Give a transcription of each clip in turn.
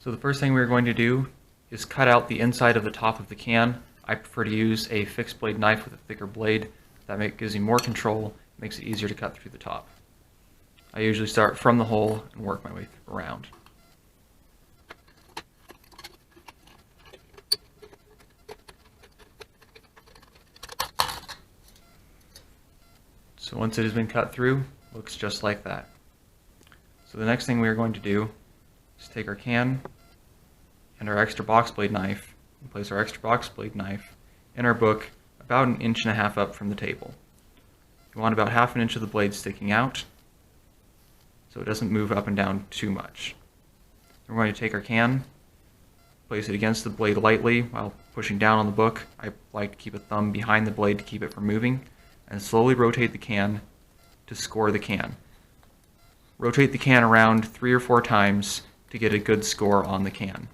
So the first thing we're going to do is cut out the inside of the top of the can. I prefer to use a fixed blade knife with a thicker blade. That gives you more control, makes it easier to cut through the top. I usually start from the hole and work my way around. So once it has been cut through, it looks just like that. So the next thing we are going to do is take our can and our extra box blade knife and place our extra box blade knife in our book about 1.5 inches up from the table. You want about 1/2 inch of the blade sticking out so it doesn't move up and down too much. We're going to take our can, place it against the blade lightly while pushing down on the book. I like to keep a thumb behind the blade to keep it from moving, and slowly rotate the can to score the can. Rotate the can around 3 or 4 times to get a good score on the can.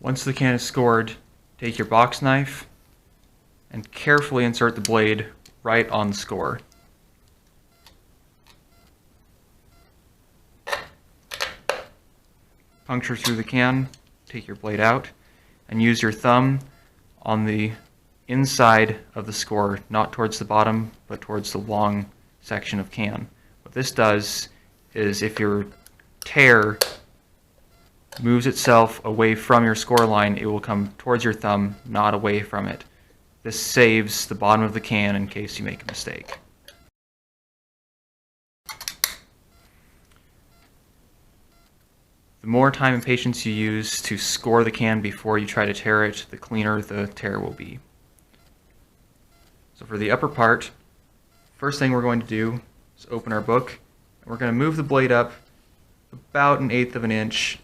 Once the can is scored, take your box knife and carefully insert the blade right on the score. Puncture through the can, take your blade out, and use your thumb on the inside of the score, not towards the bottom, but towards the long section of can. What this does is if your tear moves itself away from your score line, it will come towards your thumb, not away from it. This saves the bottom of the can in case you make a mistake. The more time and patience you use to score the can before you try to tear it, the cleaner the tear will be. So for the upper part, first thing we're going to do is open our book, and we're going to move the blade up about 1/8 of an inch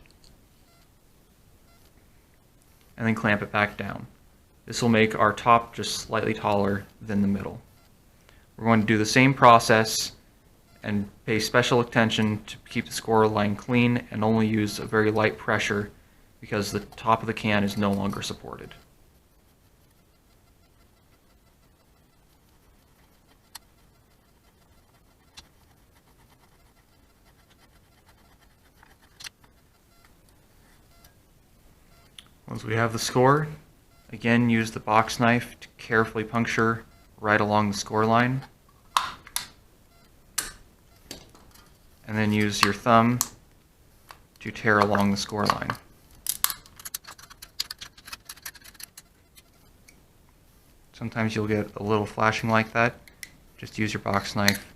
and then clamp it back down. This will make our top just slightly taller than the middle. We're going to do the same process and pay special attention to keep the score line clean and only use a very light pressure because the top of the can is no longer supported. Once we have the score, again use the box knife to carefully puncture right along the score line. And then use your thumb to tear along the score line. Sometimes you'll get a little flashing like that. Just use your box knife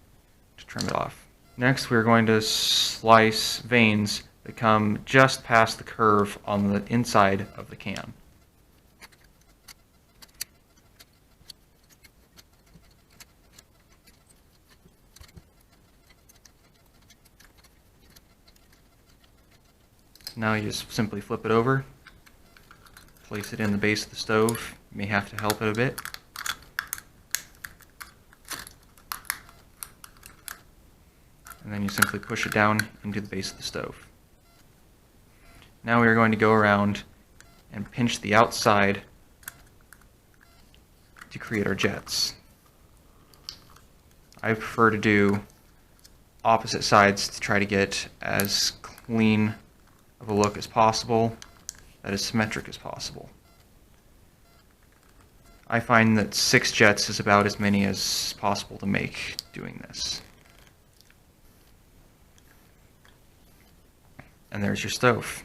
to trim it off. Next, we're going to slice veins that come just past the curve on the inside of the can. Now you just simply flip it over, place it in the base of the stove. You may have to help it a bit. And then you simply push it down into the base of the stove. Now we are going to go around and pinch the outside to create our jets. I prefer to do opposite sides to try to get as clean of a look as possible, that is symmetric as possible. I find that 6 jets is about as many as possible to make doing this. And there's your stove.